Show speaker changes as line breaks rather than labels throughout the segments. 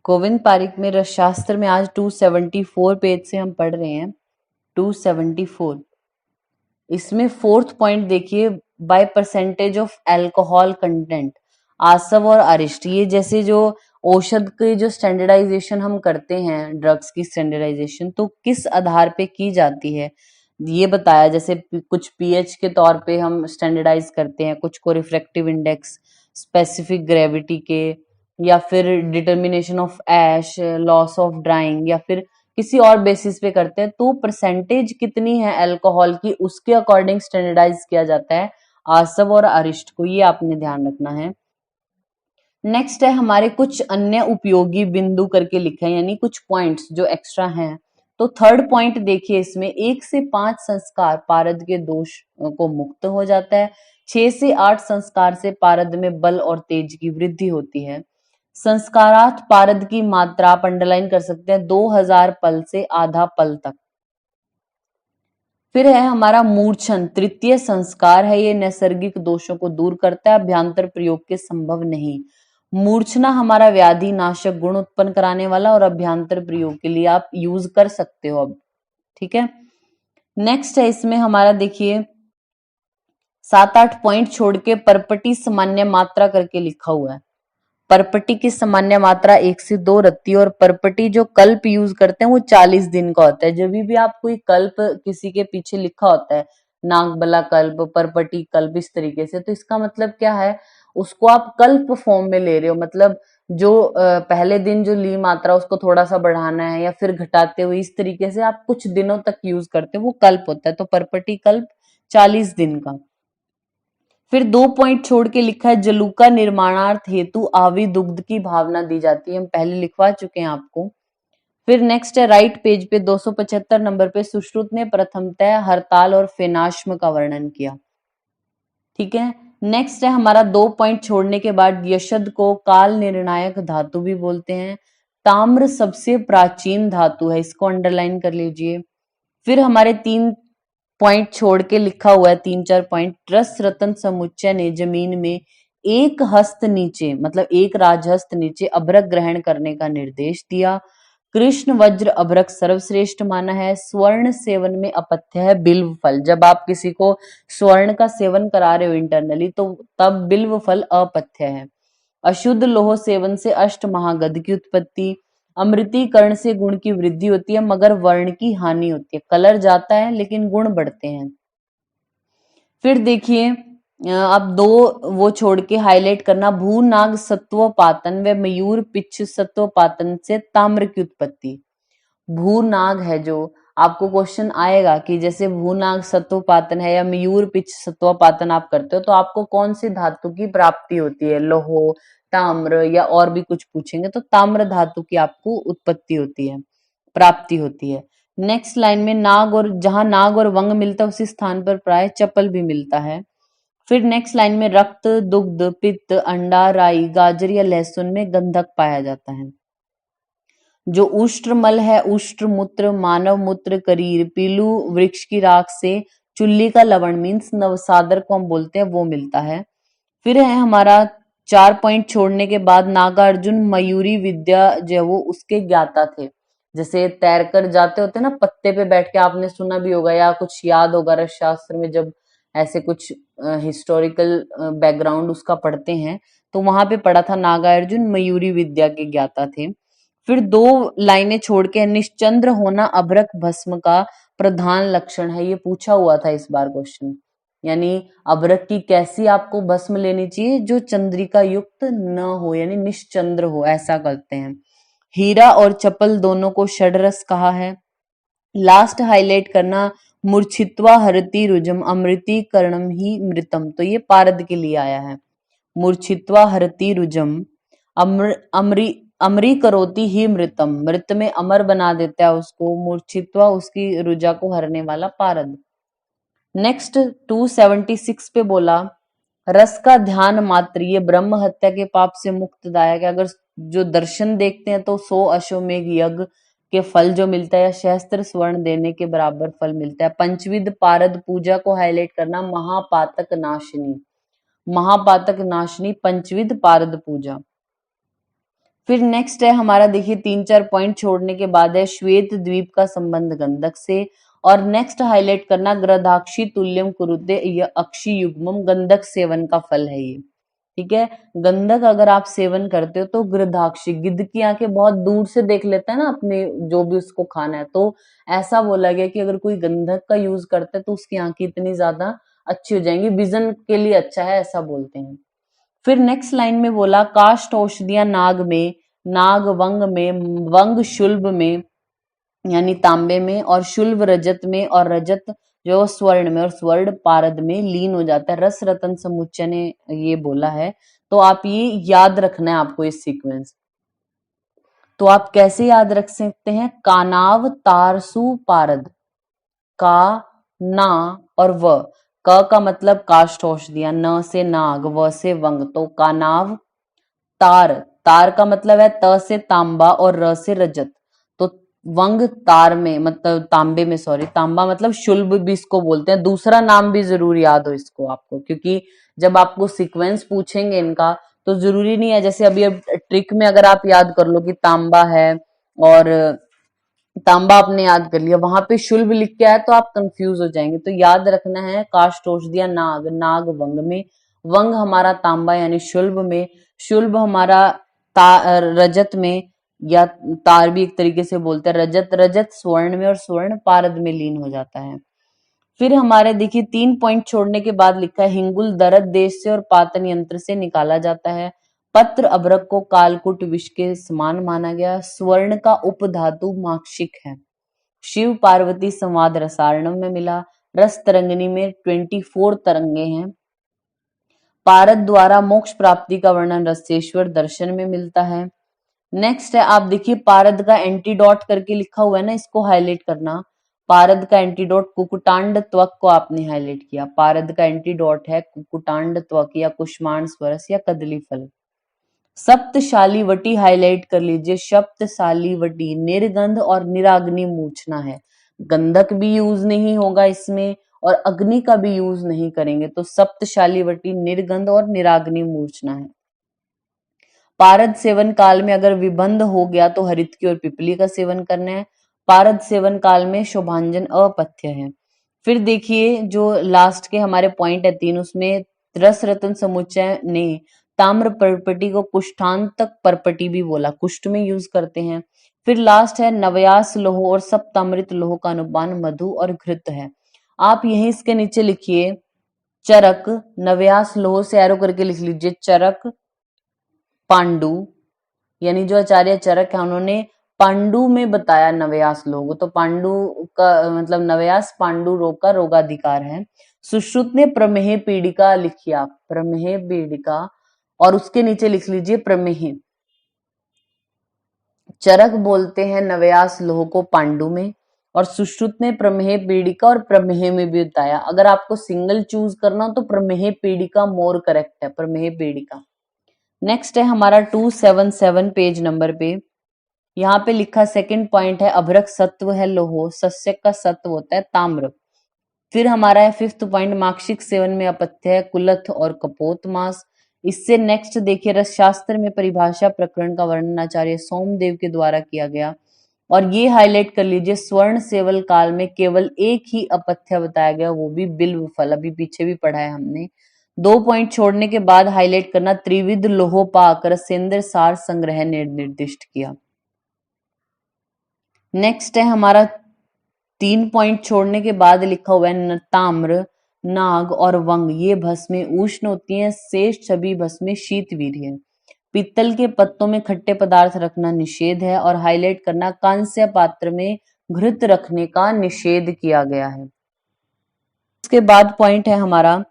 गोविंद पारिक में रसशास्त्र में आज 274 पेज से हम पढ़ रहे हैं 274। इसमें फोर्थ पॉइंट देखिए, by percentage of alcohol content. आसव और अरिष्ट, ये जैसे जो औषध के जो स्टैंडर्डाइजेशन हम करते हैं, ड्रग्स की स्टैंडर्डाइजेशन, तो किस आधार पे की जाती है ये बताया। जैसे कुछ पीएच के तौर पे हम स्टैंडर्डाइज करते हैं, कुछ को रिफ्रैक्टिव इंडेक्स, स्पेसिफिक ग्रेविटी के, या फिर determination of ash, loss of drying, या फिर किसी और बेसिस पे करते हैं। तो परसेंटेज कितनी है अल्कोहल की, उसके अकॉर्डिंग स्टैंडर्डाइज किया जाता है आसव और अरिष्ट को, ये आपने ध्यान रखना है। नेक्स्ट है हमारे कुछ अन्य उपयोगी बिंदु करके लिखा है, यानी कुछ पॉइंट्स जो एक्स्ट्रा हैं। तो थर्ड पॉइंट देखिए, इसमें 1 से 5 संस्कार पारद के दोष को मुक्त हो जाता है। 6 से 8 संस्कार से पारद में बल और तेज की वृद्धि होती है। संस्कारात पारद की मात्रा आप अंडरलाइन कर सकते हैं 2000 पल से आधा पल तक। फिर है हमारा मूर्छन, तृतीय संस्कार है, ये नैसर्गिक दोषों को दूर करता है, अभ्यांतर प्रयोग के संभव नहीं। मूर्छना हमारा व्याधि नाशक गुण उत्पन्न कराने वाला, और अभ्यांतर प्रयोग के लिए आप यूज कर सकते हो अब, ठीक है। नेक्स्ट है इसमें हमारा देखिए 7-8 पॉइंट छोड़ के परपटी सामान्य मात्रा करके लिखा हुआ है। परपटी की सामान्य मात्रा 1 से 2 रत्ती, और परपटी जो कल्प यूज करते हैं वो 40 दिन का होता है। जब भी आप कोई कल्प किसी के पीछे लिखा होता है, नागबला कल्प, परपटी कल्प, इस तरीके से, तो इसका मतलब क्या है, उसको आप कल्प फॉर्म में ले रहे हो। मतलब जो पहले दिन जो ली मात्रा उसको थोड़ा सा बढ़ाना है या फिर घटाते हुए, इस तरीके से आप कुछ दिनों तक यूज करते हो, वो कल्प होता है। तो परपटी कल्प 40 दिन का। फिर 2 पॉइंट छोड़ के लिखा है जलूका निर्माणार्थ हेतु आवी दुग्ध की भावना दी जाती है, हम पहले लिखवा चुके हैं आपको। फिर नेक्स्ट है राइट पेज पे 275 नंबर पे सुश्रुत ने प्रथमतः हरताल और फेनाश्म का वर्णन किया, ठीक है। नेक्स्ट है हमारा 2 पॉइंट छोड़ने के बाद यशद को काल निर्णायक धातु भी बोलते हैं। ताम्र सबसे प्राचीन धातु है, इसको अंडरलाइन कर लीजिए। फिर हमारे 3 पॉइंट छोड़ के लिखा हुआ है 3-4 पॉइंट, रस रतन समुच्चय ने जमीन में एक हस्त नीचे, मतलब एक राजहस्त नीचे अभ्रक ग्रहण करने का निर्देश दिया। कृष्ण वज्र अभ्रक सर्वश्रेष्ठ माना है। स्वर्ण सेवन में अपथ्य है बिल्व फल, जब आप किसी को स्वर्ण का सेवन करा रहे हो इंटरनली, तो तब बिल्व फल अपथ्य है। अशुद्ध लोह सेवन से अष्ट महागध की उत्पत्ति। अमृतीकरण से गुण की वृद्धि होती है मगर वर्ण की हानि होती है, कलर जाता है लेकिन गुण बढ़ते हैं। फिर देखिए अब 2 वो छोड़ के हाईलाइट करना, भूनाग सत्वपातन व मयूर पिच्छ सत्वपातन से ताम्र की उत्पत्ति। भूनाग है जो, आपको क्वेश्चन आएगा कि जैसे भूनाग सत्वपातन है या मयूर पिच्छ सत्वपातन आप करते हो, तो आपको कौन सी धातु की प्राप्ति होती है, लोहो, ताम्र या और भी कुछ पूछेंगे, तो ताम्र धातु की आपको उत्पत्ति होती है, प्राप्ति होती है। नेक्स्ट लाइन में नाग, और जहां नाग और वंग मिलता है उसी स्थान पर प्राय चपल भी मिलता है। फिर नेक्स्ट लाइन में रक्त, दुग्ध, पित्त, अंडा, राई, गाजर या लहसुन में गंधक पाया जाता है। जो उष्ट्रमल है, उष्ट्र मूत्र, मानव मूत्र, करीर, पीलू वृक्ष की राख से चुल्ली का लवण मीन्स नवसादर को हम बोलते हैं, वो मिलता है। फिर है हमारा 4 पॉइंट छोड़ने के बाद नागार्जुन मयूरी विद्या जो वो उसके ज्ञाता थे। जैसे तैर कर जाते होते ना पत्ते पे बैठ के, आपने सुना भी होगा या कुछ याद होगा रस शास्त्र में, जब ऐसे कुछ हिस्टोरिकल बैकग्राउंड उसका पढ़ते हैं, तो वहां पे पढ़ा था नागार्जुन मयूरी विद्या के ज्ञाता थे। फिर 2 लाइनें छोड़ के, निश्चंद्र होना अभ्रक भस्म का प्रधान लक्षण है, ये पूछा हुआ था इस बार क्वेश्चन। यानी अभ्रक की कैसी आपको भस्म लेनी चाहिए, जो चंद्रिका युक्त न हो, यानी निश्चंद्र हो, ऐसा करते हैं। हीरा और चपल दोनों को षडरस कहा है। लास्ट हाईलाइट करना, मूर्छित्वा हरति रुजम अमृति कर्णम ही मृतम, तो ये पारद के लिए आया है। मूर्छित्वा हरति रुजम अमरी करोति ही मृतम, मृत में अमर बना देता है उसको, मूर्छित्वा उसकी रुजा को हरने वाला पारद। नेक्स्ट 276 पे बोला, रस का ध्यान मात्र ये ब्रह्म हत्या के पाप से मुक्तदायक है। अगर जो दर्शन देखते हैं तो 100 अश्वमेघ यज्ञ के फल जो मिलता है, सहस्त्र स्वर्ण देने के बराबर फल मिलता है। पंचविध पारद पूजा को हाईलाइट करना, महापातक नाशिनी, महापातक नाशिनी पंचविध पारद पूजा। फिर नेक्स्ट है हमारा, देखिए 3-4 पॉइंट छोड़ने के बाद है श्वेत द्वीप का संबंध गंधक से। और नेक्स्ट हाईलाइट करना, गृधाक्षी तुल्यम कुरुते यह अक्षी युग्मम, गंधक सेवन का फल है ये। ठीक है, गंधक अगर आप सेवन करते हो तो गृधाक्षी, गिद्ध की आंखें बहुत दूर से देख लेता है ना अपने जो भी उसको खाना है, तो ऐसा बोला गया कि अगर कोई गंधक का यूज करता है तो उसकी आंखें इतनी ज्यादा अच्छी हो जाएंगी, विजन के लिए अच्छा है, ऐसा बोलते हैं। फिर नेक्स्ट लाइन में बोला, काष्ठ औषधियां नाग में, नाग वंग में, वंग शुल्भ में यानी तांबे में, और शुल्भ रजत में, और रजत जो स्वर्ण में, और स्वर्ण पारद में लीन हो जाता है। रस रतन समुच्चय ने ये बोला है, तो आप ये याद रखना है आपको इस सीक्वेंस। तो आप कैसे याद रख सकते हैं, कानाव तारसु पारद, का, ना और व। क का मतलब काष्ठ औषधियां, न से नाग, व से वंग, तो कानाव। तार, तार का मतलब है त से तांबा और र से रजत, तो वंग तार में मतलब तांबे में, सॉरी तांबा मतलब शुल्भ भी इसको बोलते हैं। दूसरा नाम भी जरूर याद हो इसको आपको, क्योंकि जब आपको सीक्वेंस पूछेंगे इनका तो जरूरी नहीं है, जैसे अभी अब ट्रिक में अगर आप याद कर लो कि तांबा है और तांबा आपने याद कर लिया, वहां पे शुल्भ लिख के आया तो आप कंफ्यूज हो जाएंगे। तो याद रखना है, काष्ठ औषधियां नाग, नाग वंग में, वंग हमारा तांबा यानी शुल्भ में, शुल्भ हमारा रजत में, या तार भी एक तरीके से बोलते हैं, रजत, रजत स्वर्ण में, और स्वर्ण पारद में लीन हो जाता है। फिर हमारे देखिए 3 पॉइंट छोड़ने के बाद लिखा है, हिंगुल दरद देश से और पातन यंत्र से निकाला जाता है। पत्र अभ्रक को कालकुट विष के समान माना गया। स्वर्ण का उपधातु माक्षिक है। शिव पार्वती संवाद रसायनम में मिला। रस तरंगिनी में 24 तरंगे हैं। पारद द्वारा मोक्ष प्राप्ति का वर्णन रसेश्वर दर्शन में मिलता है। नेक्स्ट है, आप देखिए पारद का एंटीडोट करके लिखा हुआ है ना, इसको हाईलाइट करना। पारद का एंटीडोट कुकुटांड त्वक को आपने हाईलाइट किया। पारद का एंटीडोट है कुकुटांड त्वक या कुष्मांड स्वरस या कदली फल। सप्तशालीवटी हाईलाइट कर लीजिए। सप्तशालीवटी निर्गंध और निराग्नि मूर्छना है। गंधक भी यूज नहीं होगा इसमें और अग्नि का भी यूज नहीं करेंगे, तो सप्तशालीवटी निर्गंध और निराग्नि मूर्छना है। पारद सेवन काल में अगर विबंध हो गया तो हरितकी और पिपली का सेवन करना है। पारद सेवन काल में शोभांजन अपथ्य है। फिर देखिए जो लास्ट के हमारे पॉइंट है 3, उसमें रस रतन समुच्चय ने ताम्र परपटी को कुष्ठांतक परपटी भी बोला, कुष्ठ में यूज करते हैं। फिर लास्ट है नवयास लोह और सप्तामृत लोह का अनुपान मधु और घृत है। आप यहीं इसके नीचे लिखिए चरक, नवयास लोह से एरो करके लिख लीजिए चरक, पांडु, यानी जो आचार्य चरक है उन्होंने पांडु में बताया नवयास लोग, तो पांडु का मतलब नवयास पांडु रोग का रोगाधिकार है। सुश्रुत ने प्रमेह पीड़िका लिखी, आप प्रमेह पीड़िका और उसके नीचे लिख लीजिए प्रमेह। चरक बोलते हैं नवयास लोह को पांडु में, और सुश्रुत ने प्रमेह पीड़िका और प्रमेह में भी बताया। अगर आपको सिंगल चूज करना हो तो प्रमेह पीड़िका मोर करेक्ट है, प्रमेह पीड़िका। नेक्स्ट है हमारा 277 पेज नंबर पे, यहाँ पे लिखा सेकंड पॉइंट है अभ्रक सत्व है लोहो, सस्यक का सत्व होता है ताम्र। फिर हमारा है 5th पॉइंट माक्षिक सेवन में अपथ्य है कुलथ और कपोत मास। इससे नेक्स्ट देखिए रस शास्त्र में परिभाषा प्रकरण का वर्णन आचार्य सोमदेव के द्वारा किया गया, और ये हाईलाइट कर लीजिए स्वर्ण सेवल काल में केवल एक ही अपथ्य बताया गया, वो भी बिल्व फल, अभी पीछे भी पढ़ा है हमने। 2 पॉइंट छोड़ने के बाद हाईलाइट करना त्रिविध लोहोपाक रसेंद्र सार संग्रह निर्दिष्ट किया। नेक्स्ट है हमारा 3 पॉइंट छोड़ने के बाद लिखा हुआ है ताम्र, नाग और वंग ये भस्में उष्ण होती हैं, शेष सभी भस्में शीतवीर है। पीतल के पत्तों में खट्टे पदार्थ रखना निषेध है, और हाईलाइट करना कांस्य पात्र में घृत रखने का निषेध किया गया है। उसके बाद पॉइंट है हमारा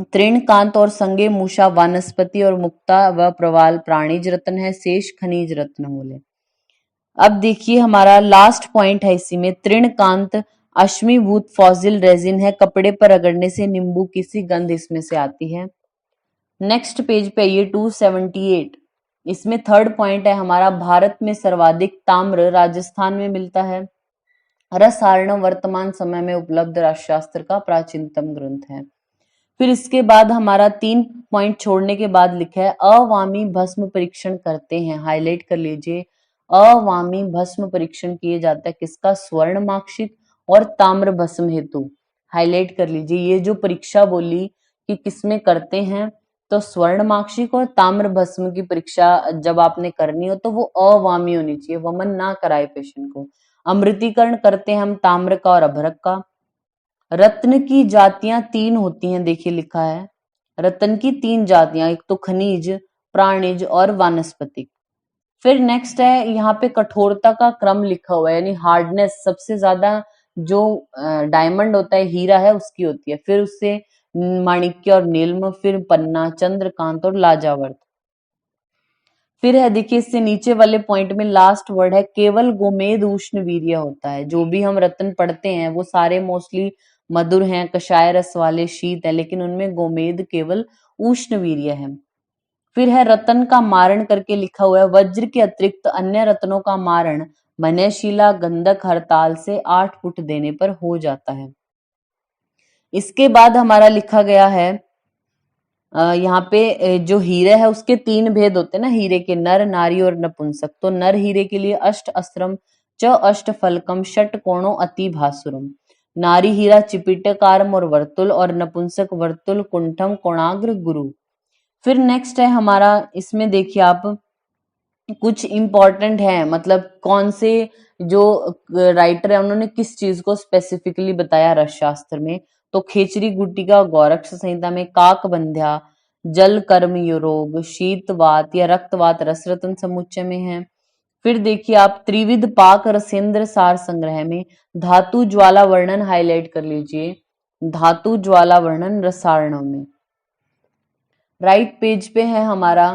तृणकांत और संगे मूषा वानस्पति और मुक्ता व प्रवाल प्राणीज रत्न है, शेष खनिज रत्न बोले। अब देखिए हमारा लास्ट पॉइंट है इसी में, तृणकांत अश्मीभूत फॉसिल रेजिन है, कपड़े पर रगड़ने से नींबू की सी गंध इसमें से आती है। नेक्स्ट पेज पे ये 278, इसमें 3rd पॉइंट है हमारा भारत में सर्वाधिक ताम्र राजस्थान में मिलता है। रसायन वर्तमान समय में उपलब्ध राजशास्त्र का प्राचीनतम ग्रंथ है। फिर इसके बाद हमारा 3 पॉइंट छोड़ने के बाद लिखा है अवामी भस्म परीक्षण करते हैं, हाईलाइट कर लीजिए। अवामी भस्म परीक्षण किए जाता है किसका? स्वर्ण मार्कशीट और ताम्र भस्म हेतु, हाईलाइट कर लीजिए। ये जो परीक्षा बोली कि किसमें करते हैं, तो स्वर्ण मार्कशीट और ताम्र भस्म की परीक्षा जब आपने करनी हो तो वो अवामी होनी चाहिए, वमन ना कराए पेशेंट को। अमृतीकरण करते हैं हम ताम्र का और अभ्रक का। रत्न की जातियां 3 होती हैं, देखिए लिखा है रत्न की 3 जातियां, एक तो खनिज, प्राणिज और वानस्पतिक। फिर नेक्स्ट है यहाँ पे कठोरता का क्रम लिखा हुआ है, यानी हार्डनेस सबसे ज्यादा जो डायमंड होता है, हीरा है, उसकी होती है। फिर उससे माणिक्य और नीलम, फिर पन्ना, चंद्रकांत और लाजावर्त। फिर है देखिए इससे नीचे वाले पॉइंट में लास्ट वर्ड है केवल गोमेद उष्ण वीर्य होता है। जो भी हम रत्न पढ़ते हैं वो सारे मोस्टली मधुर हैं, कषाय रस वाले, शीत है, लेकिन उनमें गोमेद केवल उष्ण वीर्य है। फिर है रत्न का मारण करके लिखा हुआ है वज्र के अतिरिक्त अन्य रत्नों का मारण मनयशिला, गंधक, हरताल से 8 फुट देने पर हो जाता है। इसके बाद हमारा लिखा गया है यहाँ पे जो हीरे है उसके 3 भेद होते हैं ना हीरे के, नर, नारी और नपुंसक। तो नर हीरे के लिए अष्ट अस्त्रम च अष्ट फलकम षट कोणो अति भासुरम। नारी हीरा चिपिटकारम और वर्तुल, और नपुंसक वर्तुल कुंठम कोणाग्र गुरु। फिर नेक्स्ट है हमारा, इसमें देखिए आप कुछ इंपॉर्टेंट है, मतलब कौन से जो राइटर है उन्होंने किस चीज को स्पेसिफिकली बताया रस शास्त्र में। तो खेचरी गुट्टिका गौरक्ष संहिता में, काकबंध्या जल कर्म रोग, शीतवात या रक्तवात रसरत्न समुच्चय में है। फिर देखिए आप त्रिविध पाक रसेंद्र सार संग्रह में धातु ज्वाला वर्णन, हाईलाइट कर लीजिए, धातु ज्वाला वर्णन रसायनों में। राइट पेज पे है हमारा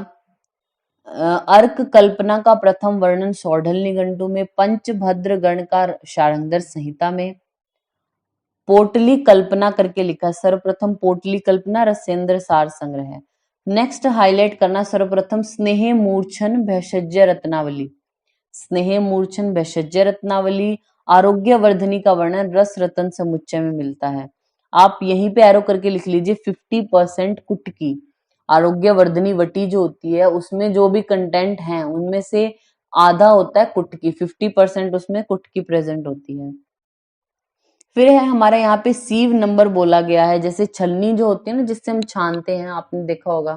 अर्क कल्पना का प्रथम वर्णन सौढ़ल निघंटु में, पंचभद्र गण का शारंगधर संहिता में, पोटली कल्पना करके लिखा, सर्वप्रथम पोटली कल्पना रसेंद्र सार संग्रह है। नेक्स्ट हाईलाइट करना सर्वप्रथम स्नेह मूर्छन भेषज रत्नावली, स्नेह मूर्छन भेषज रत्नावली आरोग्य वर्धनी का वर्णन रस रतन समुच्चय में मिलता है। आप यहीं पे एरो करके लिख लीजिए 50% कुटकी, आरोग्य वर्धनी वटी जो होती है उसमें जो भी कंटेंट है उनमें से आधा होता है कुटकी, 50% उसमें कुटकी प्रेजेंट होती है। फिर है हमारा यहाँ पे सीव नंबर बोला गया है, जैसे छलनी जो होती है ना जिससे हम छानते हैं, आपने देखा होगा,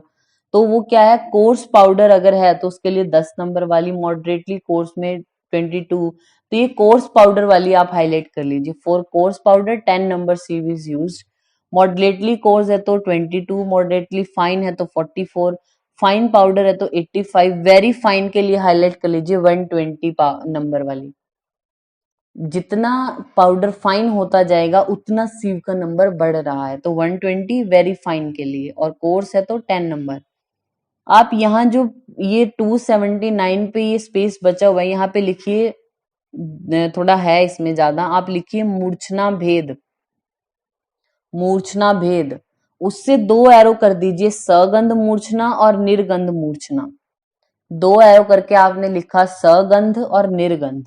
तो वो क्या है कोर्स पाउडर अगर है तो उसके लिए 10 नंबर वाली, मॉडरेटली कोर्स में 22। तो ये कोर्स पाउडर वाली आप हाईलाइट कर लीजिए, for coarse powder 10 number sieve is used. Moderately coarse है तो 22, मॉडरेटली फाइन है तो 44, फाइन पाउडर है तो 85, वेरी फाइन के लिए हाईलाइट कर लीजिए 120 नंबर वाली। जितना पाउडर फाइन होता जाएगा उतना सीव का नंबर बढ़ रहा है, तो 120 वेरी फाइन के लिए, और कोर्स है तो 10 नंबर। आप यहाँ जो ये 279 पे ये स्पेस बचा हुआ है यहाँ पे लिखिए, थोड़ा है इसमें ज्यादा, आप लिखिए मूर्छना भेद, मूर्छना भेद, उससे 2 एरो कर दीजिए, सगंध मूर्छना और निर्गंध मूर्छना। 2 एरो करके आपने लिखा सगंध और निर्गंध।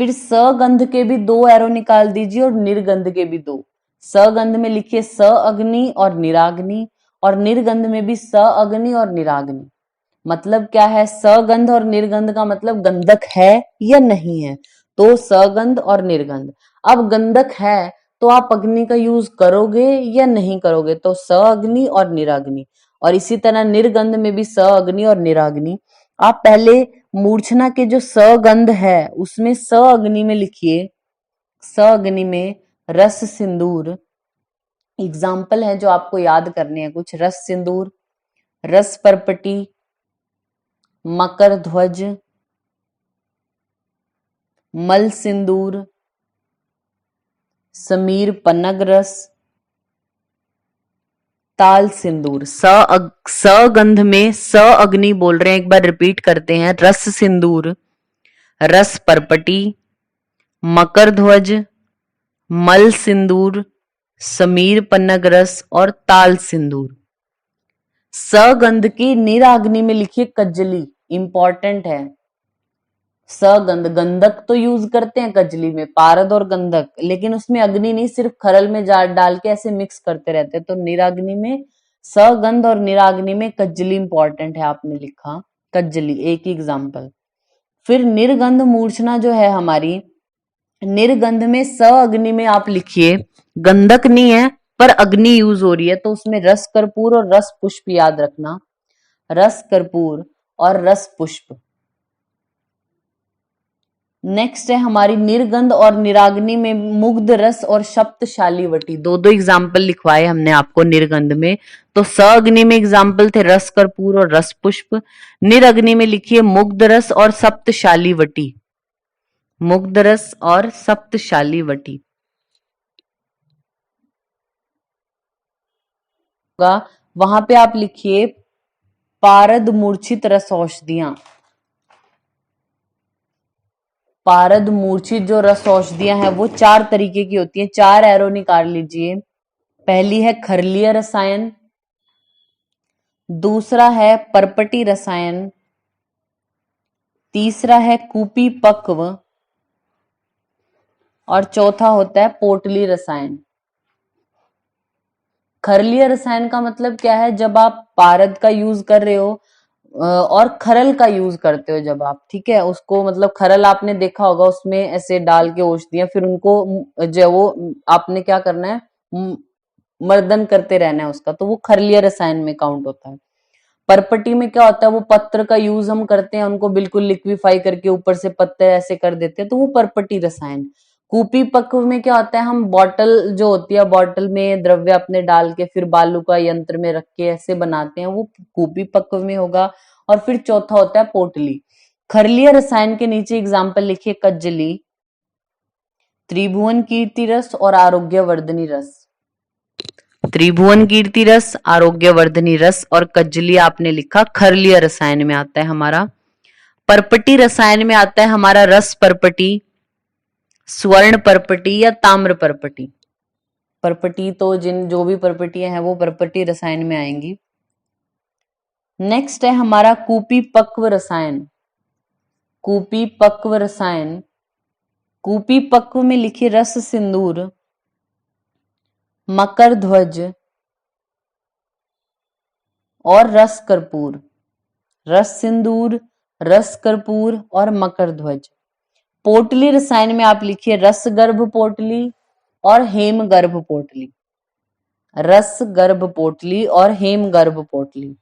फिर सगंध के भी 2 एरो निकाल दीजिए और निर्गंध के भी 2। सगंध में लिखिए स अग्नि और निराग्नि, और निर्गंध में भी स अग्नि और निराग्नि। मतलब क्या है, सगंध और निर्गंध का मतलब गंधक है या नहीं है, तो सगंध और निर्गंध। अब गंधक है तो आप अग्नि का यूज करोगे या नहीं करोगे, तो स अग्नि और निराग्नि। और इसी तरह निर्गंध में भी स अग्नि और निराग्नि। आप पहले मूर्छना के जो सगंध है उसमें स अग्नि में लिखिए, स अग्नि में रस सिंदूर, एग्जाम्पल है जो आपको याद करने हैं कुछ, रस सिंदूर, रस परपटी, मकर ध्वज, मल सिंदूर, समीर पन्नग रस, ताल सिंदूर। सगंध में स अग्नि बोल रहे हैं, एक बार रिपीट करते हैं, रस सिंदूर, रस परपटी, मकर ध्वज, मल सिंदूर, समीर पन्नग रस और ताल सिंदूर। सगंध की निराग्नि में लिखिए कज्जली, इंपॉर्टेंट है, सगंध, गंधक तो यूज करते हैं कजली में, पारद और गंधक, लेकिन उसमें अग्नि नहीं, सिर्फ खरल में डाल के ऐसे मिक्स करते रहते हैं। तो निराग्नि में सगंध और निराग्नि में कजली इंपॉर्टेंट है, आपने लिखा कजली, एक ही एग्जाम्पल। फिर निर्गंध मूर्छना जो है हमारी, निर्गंध में स अग्नि में आप लिखिए, गंधक नहीं है पर अग्नि यूज हो रही है, तो उसमें रस कर्पूर और रस पुष्प याद रखना, रस कर्पूर और रस पुष्प। नेक्स्ट है हमारी निर्गंध और निराग्नि में मुग्ध रस और सप्तशाली वटी, दो दो एग्जाम्पल लिखवाए हमने आपको निर्गंध में। तो स अग्नि में एग्जाम्पल थे रस कर्पूर और रस पुष्प, निरग्नि में लिखिए मुग्ध रस और सप्तशाली वटी, मुग्ध रस और सप्तशाली वटी। वहां पे आप लिखिए पारद मूर्छित रस औषधियां, पारद मूर्छित जो रस औषधियां हैं वो 4 तरीके की होती हैं, 4 एरो निकाल लीजिए। पहली है खरलीय रसायन, दूसरा है परपटी रसायन, तीसरा है कूपी पक्व, और चौथा होता है पोटली रसायन। खरलीय रसायन का मतलब क्या है, जब आप पारद का यूज कर रहे हो और खरल का यूज करते हो जब आप, ठीक है, उसको मतलब खरल आपने देखा होगा, उसमें ऐसे डाल के औषधियां, फिर उनको जो वो आपने क्या करना है, मर्दन करते रहना है उसका, तो वो खरलीय रसायन में काउंट होता है। परपटी में क्या होता है, वो पत्र का यूज हम करते हैं, उनको बिल्कुल लिक्विफाई करके ऊपर से पत्ते ऐसे कर देते हैं, तो वो परपटी रसायन। कूपी पक्व में क्या होता है, हम बॉटल जो होती है, बॉटल में द्रव्य अपने डाल के फिर बालू का यंत्र में रख के ऐसे बनाते हैं, वो कूपी पक्व में होगा। और फिर चौथा होता है पोटली। खरलीय रसायन के नीचे एग्जाम्पल लिखिए कज्जली, त्रिभुवन कीर्ति रस और आरोग्यवर्धनी रस, त्रिभुवन कीर्ति रस, आरोग्यवर्धनी रस और कज्जली आपने लिखा खरलीय रसायन में आता है हमारा। परपटी रसायन में आता है हमारा रस परपटी, स्वर्ण परपटी या ताम्र परपटी। परपटी तो जो भी परपटियां हैं वो परपटी रसायन में आएंगी। नेक्स्ट है हमारा कूपी पक्व रसायन, कूपी पक्व रसायन, कूपी पक्व में लिखिए रस सिंदूर, मकर ध्वज और रस कर्पूर, रस सिंदूर, रस कर्पूर और मकर ध्वज। पोटली रसायन में आप लिखिए रस गर्भ पोटली और हेम गर्भ पोटली, रस गर्भ पोटली और हेम गर्भ पोटली।